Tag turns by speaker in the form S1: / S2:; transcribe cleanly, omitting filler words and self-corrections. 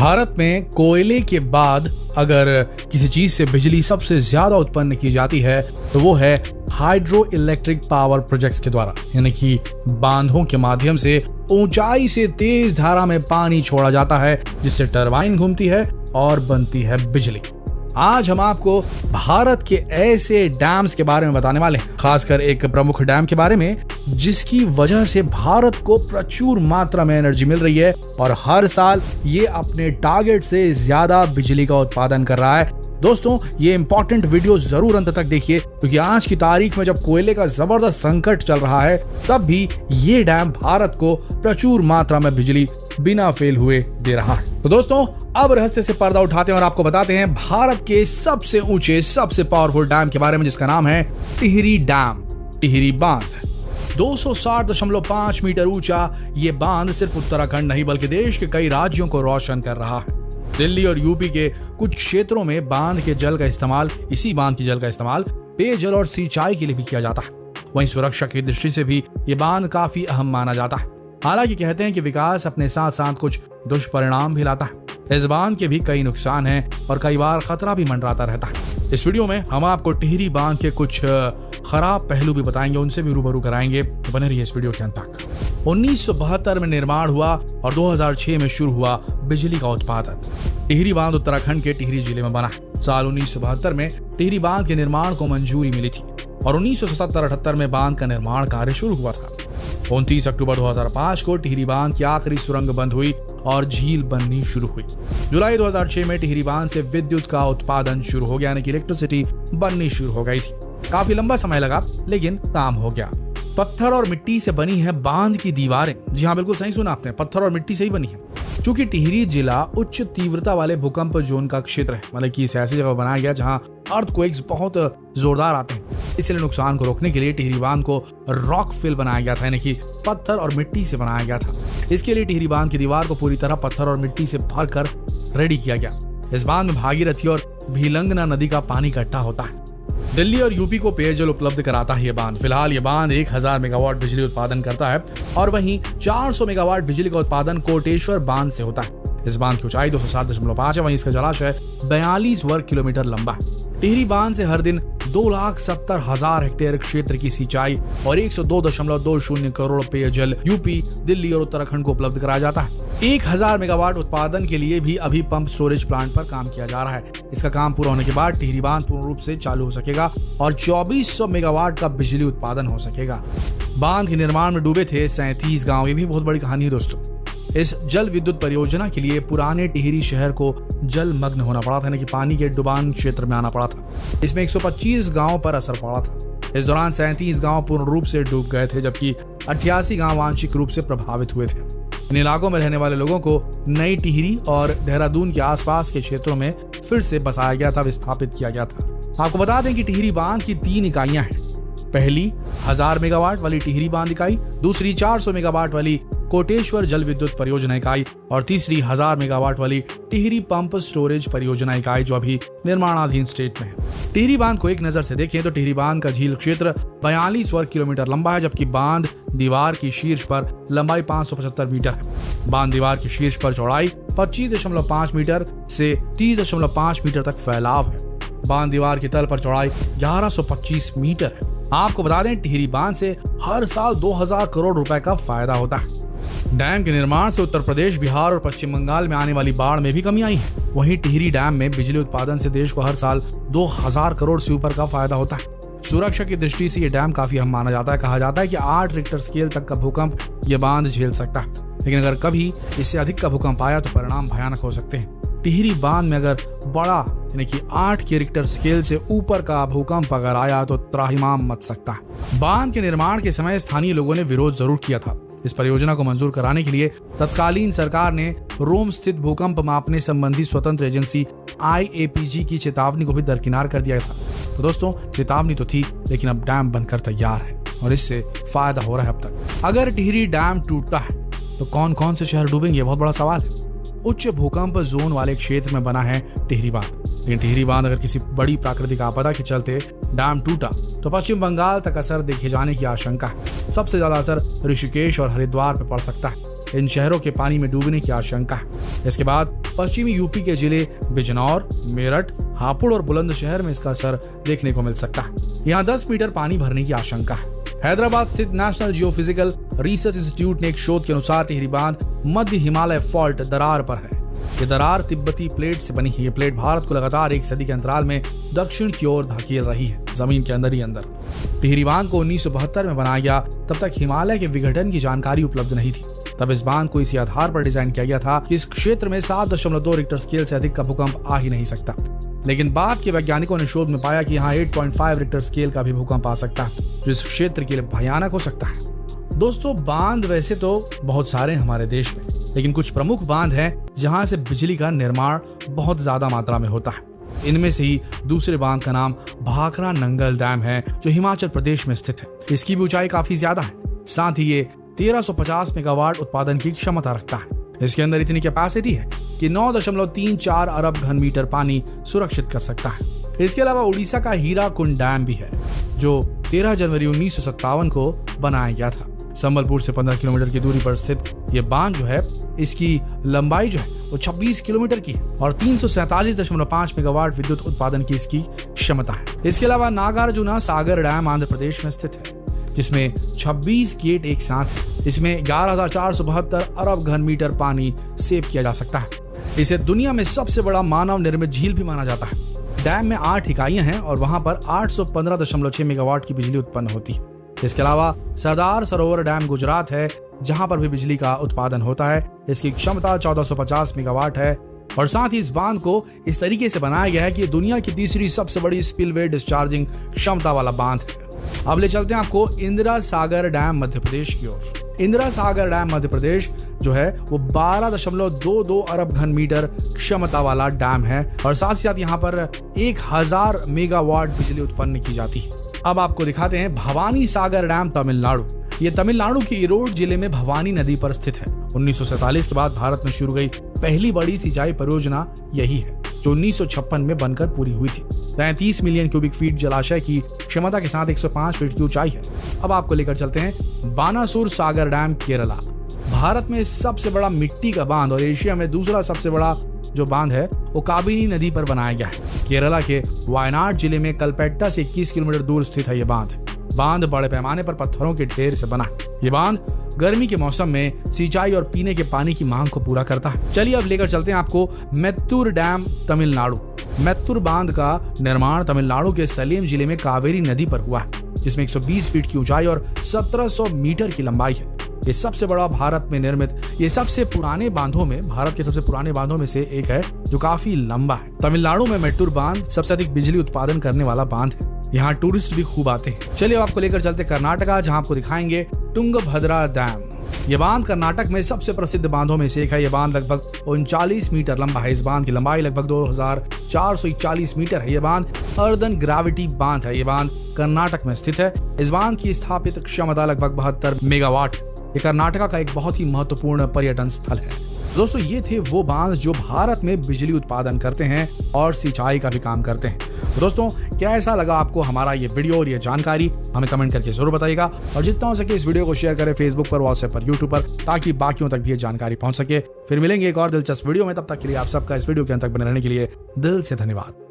S1: भारत में कोयले के बाद अगर किसी चीज से बिजली सबसे ज्यादा उत्पन्न की जाती है तो वो है हाइड्रो इलेक्ट्रिक पावर प्रोजेक्ट्स के द्वारा, यानी कि बांधों के माध्यम से ऊंचाई से तेज धारा में पानी छोड़ा जाता है जिससे टरबाइन घूमती है और बनती है बिजली। आज हम आपको भारत के ऐसे डैम्स के बारे में बताने वाले हैं, खासकर एक प्रमुख डैम के बारे में जिसकी वजह से भारत को प्रचुर मात्रा में एनर्जी मिल रही है और हर साल ये अपने टारगेट से ज्यादा बिजली का उत्पादन कर रहा है। दोस्तों, ये इंपॉर्टेंट वीडियो जरूर अंत तक देखिए क्योंकि आज की तारीख में जब कोयले का जबरदस्त संकट चल रहा है तब भी ये डैम भारत को प्रचुर मात्रा में बिजली बिना फेल हुए दे रहा है। तो दोस्तों, अब रहस्य से पर्दा उठाते हैं और आपको बताते हैं भारत के सबसे ऊंचे सबसे पावरफुल डैम के बारे में जिसका नाम है टिहरी डैम, टिहरी बांध। 260.5 मीटर ऊंचा ये बांध सिर्फ उत्तराखंड नहीं बल्कि देश के कई राज्यों को रोशन कर रहा है। दिल्ली और यूपी के कुछ क्षेत्रों में बांध के जल का इस्तेमाल पेयजल और सिंचाई के लिए भी किया जाता है। वहीं सुरक्षा की दृष्टि से भी ये बांध काफी अहम माना जाता है। हालांकि कहते हैं कि विकास अपने साथ साथ कुछ दुष्परिणाम भी लाता है। इस बांध के भी कई नुकसान हैं और कई बार खतरा भी मंडराता रहता है। इस वीडियो में हम आपको टिहरी बांध के कुछ खराब पहलू भी बताएंगे, उनसे भी रूबरू कराएंगे। तो बने रहिए इस वीडियो के अंत तक। 1972 में निर्माण हुआ और 2006 में शुरू हुआ बिजली का उत्पादन। टिहरी बांध उत्तराखंड के टिहरी जिले में बना है। साल 1972 में टिहरी बांध के निर्माण को मंजूरी मिली थी और 1977-78 में बांध का निर्माण कार्य शुरू हुआ था। 29 अक्टूबर 2005 को टिहरी बांध की आखिरी सुरंग बंद हुई और झील बननी शुरू हुई। जुलाई 2006 में टिहरी बांध से विद्युत का उत्पादन शुरू हो गया, यानी कि इलेक्ट्रिसिटी बननी शुरू हो गई थी। काफी लंबा समय लगा लेकिन काम हो गया। पत्थर और मिट्टी से बनी है बांध की दीवारें। जी हाँ, बिल्कुल सही सुना आपने, पत्थर और मिट्टी से ही बनी है। चूंकि टिहरी जिला उच्च तीव्रता वाले भूकंप जोन का क्षेत्र है, मतलब कि इसे ऐसी जगह बनाया गया जहां अर्थक्वेक्स बहुत जोरदार आते हैं, इसलिए नुकसान को रोकने के लिए टिहरी बांध को रॉक फिल बनाया गया था, यानी कि पत्थर और मिट्टी से बनाया गया था। इसके लिए टिहरी बांध की दीवार को पूरी तरह पत्थर और मिट्टी से भरकर रेडी किया गया। इस बांध में भागीरथी और भीलंगना नदी का पानी इकट्ठा होता है। दिल्ली और यूपी को पेयजल उपलब्ध कराता है ये बांध। फिलहाल ये बांध 1000 मेगावाट बिजली उत्पादन करता है और वहीं 400 मेगावाट बिजली का उत्पादन कोटेश्वर बांध से होता है। इस बांध की ऊंचाई 207.5 है, वहीं इसका जलाशय 42 वर्ग किलोमीटर लंबा है। टिहरी बांध से हर दिन 2,70,000 हेक्टेयर क्षेत्र की सिंचाई और 102.20 करोड़ पेयजल यूपी, दिल्ली और उत्तराखंड को उपलब्ध कराया जाता है। 1000 मेगावाट उत्पादन के लिए भी अभी पंप स्टोरेज प्लांट पर काम किया जा रहा है। इसका काम पूरा होने के बाद टिहरी बांध पूर्ण रूप से चालू हो सकेगा और 2400 मेगावाट का बिजली उत्पादन हो सकेगा। बांध के निर्माण में डूबे थे 37 गाँव। ये भी बहुत बड़ी कहानी है दोस्तों। इस जल विद्युत परियोजना के लिए पुराने टिहरी शहर को जलमग्न होना पड़ा था, यानी कि पानी के डुबान क्षेत्र में आना पड़ा था। इसमें 125 गांवों पर असर पड़ा था। इस दौरान 37 गांव पूर्ण रूप से डूब गए थे जबकि 88 गांव आंशिक रूप से प्रभावित हुए थे। इन इलाकों में रहने वाले लोगों को नई टिहरी और देहरादून के आसपास के क्षेत्रों में फिर से बसाया गया था, विस्थापित किया गया था। आपको बता दें कि टिहरी बांध की 3 इकाइयां हैं। पहली 1000 मेगावाट वाली टिहरी बांध इकाई, दूसरी 400 मेगावाट वाली कोटेश्वर जल विद्युत परियोजना इकाई और तीसरी 1000 मेगावाट वाली टिहरी पंप स्टोरेज परियोजना इकाई जो अभी निर्माणाधीन स्टेट में है। टिहरी बांध को एक नजर से देखें तो टिहरी बांध का झील क्षेत्र 42 वर्ग किलोमीटर लंबा है, जबकि बांध दीवार की शीर्ष पर लंबाई 575 मीटर है। बांध दीवार की शीर्ष पर चौड़ाई 25.5 मीटर से 30.5 मीटर तक फैलाव है। बांध दीवार की तल पर चौड़ाई 1125 मीटर है। आपको बता दें टिहरी बांध से हर साल 2000 करोड़ रुपए का फायदा होता है। डैम के निर्माण से उत्तर प्रदेश, बिहार और पश्चिम बंगाल में आने वाली बाढ़ में भी कमी आई है। वहीं टिहरी डैम में बिजली उत्पादन से देश को हर साल 2000 करोड़ से ऊपर का फायदा होता है। सुरक्षा की दृष्टि से ये डैम काफी अहम माना जाता है। कहा जाता है कि 8 रिक्टर स्केल तक का भूकंप ये बांध झेल सकता है, लेकिन अगर कभी इससे अधिक का भूकंप आया तो परिणाम भयानक हो सकते हैं। टिहरी बांध में अगर बड़ा यानी कि 8 के रिक्टर स्केल से ऊपर का भूकंप अगर आया तो त्राहिमाम मच सकता है। बांध के निर्माण के समय स्थानीय लोगों ने विरोध जरूर किया था। इस परियोजना को मंजूर कराने के लिए तत्कालीन सरकार ने रोम स्थित भूकंप मापने संबंधी स्वतंत्र एजेंसी IAPG की चेतावनी को भी दरकिनार कर दिया था। तो दोस्तों, चेतावनी तो थी लेकिन अब डैम बनकर तैयार है और इससे फायदा हो रहा है अब तक। अगर टिहरी डैम टूटता है तो कौन कौन से शहर डूबेंगे, बहुत बड़ा सवाल है। उच्च भूकंप जोन वाले क्षेत्र में बना है टिहरी बांध, लेकिन टिहरी बांध अगर किसी बड़ी प्राकृतिक आपदा के चलते डैम टूटा तो पश्चिम बंगाल तक असर देखे जाने की आशंका है। सबसे ज्यादा असर ऋषिकेश और हरिद्वार पर पड़ सकता है। इन शहरों के पानी में डूबने की आशंका है। इसके बाद पश्चिमी यूपी के जिले बिजनौर, मेरठ, हापुड़ और बुलंदशहर में इसका असर देखने को मिल सकता है। यहाँ 10 मीटर पानी भरने की आशंका है। हैदराबाद स्थित नेशनल जियोफिजिकल रिसर्च इंस्टीट्यूट ने एक शोध के अनुसार टिहरी बांध मध्य हिमालय फॉल्ट दरार पर है। ये दरार तिब्बती प्लेट से बनी है। ये प्लेट भारत को लगातार 1 सदी के अंतराल में दक्षिण की ओर धकेल रही है, जमीन के अंदर ही अंदर। टिहरी बांध को 1972 में बनाया गया। तब तक हिमालय के विघटन की जानकारी उपलब्ध नहीं थी। तब इस बांध को इसी आधार पर डिजाइन किया गया था कि इस क्षेत्र में 7.2 रिक्टर स्केल से अधिक का भूकंप आ ही नहीं सकता। लेकिन बाद के वैज्ञानिकों ने शोध में पाया कि यहाँ 8.5 रिक्टर स्केल का भी भूकंप आ सकता है, जो इस क्षेत्र के लिए भयानक हो सकता है। दोस्तों, बांध वैसे तो बहुत सारे हैं हमारे देश में, लेकिन कुछ प्रमुख बांध हैं जहां से बिजली का निर्माण बहुत ज्यादा मात्रा में होता है। इनमें से ही दूसरे बांध का नाम भाखड़ा नंगल डैम है, जो हिमाचल प्रदेश में स्थित है। इसकी भी ऊंचाई काफी ज्यादा है। साथ ही ये 1350 मेगावाट उत्पादन की क्षमता रखता है। इसके अंदर इतनी कैपेसिटी है कि 9.34 अरब घन मीटर पानी सुरक्षित कर सकता है। इसके अलावा उड़ीसा का हीराकुंड डैम भी है, जो 13 जनवरी 1957 को बनाया गया था। संबलपुर से 15 किलोमीटर की दूरी पर स्थित ये बांध जो है, इसकी लंबाई जो है वो 26 किलोमीटर की और 347.5 मेगावाट विद्युत उत्पादन की इसकी क्षमता है। इसके अलावा नागार्जुना सागर डैम आंध्र प्रदेश में स्थित है, जिसमें 26 गेट एक साथ है। इसमें 11,472 अरब घन मीटर पानी सेव किया जा सकता है। इसे दुनिया में सबसे बड़ा मानव निर्मित झील भी माना जाता है। डैम में 8 इकाइयां हैं और वहां पर 815.6 मेगावाट की बिजली उत्पन्न होती है। इसके अलावा सरदार सरोवर डैम गुजरात है, जहां पर भी बिजली का उत्पादन होता है। इसकी क्षमता 1450 मेगावाट है और साथ ही इस बांध को इस तरीके से बनाया गया है कि दुनिया की तीसरी सबसे बड़ी स्पिलवे डिस्चार्जिंग क्षमता वाला बांध है। अब ले चलते हैं आपको इंदिरा सागर डैम मध्य प्रदेश की ओर। इंदिरा सागर डैम मध्य प्रदेश जो है वो 12.22 अरब घन मीटर क्षमता वाला डैम है और साथ ही साथ यहाँ पर 1000 मेगावाट बिजली उत्पन्न की जाती है। अब आपको दिखाते हैं भवानी सागर डैम तमिलनाडु। ये तमिलनाडु के ईरोड जिले में भवानी नदी पर स्थित है। 1947 के बाद भारत में शुरू हुई पहली बड़ी सिंचाई परियोजना यही है, जो 1956 में बनकर पूरी हुई थी। 33 मिलियन क्यूबिक फीट जलाशय की क्षमता के साथ 105 फीट की ऊंचाई है। अब आपको लेकर चलते हैं बानासुर सागर डैम केरला। भारत में सबसे बड़ा मिट्टी का बांध और एशिया में दूसरा सबसे बड़ा जो बांध है वो काबिनी नदी पर बनाया गया है। केरला के वायनाड जिले में कलपेट्टा से 21 किलोमीटर दूर स्थित है ये बांध बड़े पैमाने पर पत्थरों के ढेर से बना है। ये बांध गर्मी के मौसम में सिंचाई और पीने के पानी की मांग को पूरा करता है। चलिए अब लेकर चलते हैं आपको मेत्तूर डैम तमिलनाडु। मेत्तूर बांध का निर्माण तमिलनाडु के सलेम जिले में कावेरी नदी पर हुआ है, जिसमें 120 फीट की ऊंचाई और 1700 मीटर की लंबाई है। ये सबसे बड़ा भारत में निर्मित ये सबसे पुराने बांधों में भारत के सबसे पुराने बांधों में से एक है, जो काफी लंबा है। तमिलनाडु में मेट्टूर बांध सबसे अधिक बिजली उत्पादन करने वाला बांध है। यहाँ टूरिस्ट भी खूब आते हैं। चलिए आपको लेकर चलते कर्नाटका, जहाँ आपको दिखाएंगे तुंगभद्रा डैम। ये बांध कर्नाटक में सबसे प्रसिद्ध बांधों में से एक है। ये बांध लगभग 39 मीटर लंबा है। इस बांध की लंबाई लगभग 2441 मीटर है। ये बांध अर्धन ग्रेविटी बांध है। ये बांध कर्नाटक में स्थित है। इस बांध की स्थापित क्षमता लगभग 72 मेगावाट है। ये कर्नाटका का एक बहुत ही महत्वपूर्ण पर्यटन स्थल है। दोस्तों, ये थे वो बांध जो भारत में बिजली उत्पादन करते हैं और सिंचाई का भी काम करते हैं। दोस्तों, कैसा लगा आपको हमारा ये वीडियो और ये जानकारी, हमें कमेंट करके जरूर बताइएगा और जितना हो सके इस वीडियो को शेयर करें फेसबुक पर, व्हाट्सएप पर, यूट्यूब पर, ताकि बाकियों तक भी ये जानकारी पहुंच सके। फिर मिलेंगे एक और दिलचस्प वीडियो में। तब तक के लिए आप सबका इस वीडियो के अंत तक बने रहने के लिए दिल से धन्यवाद।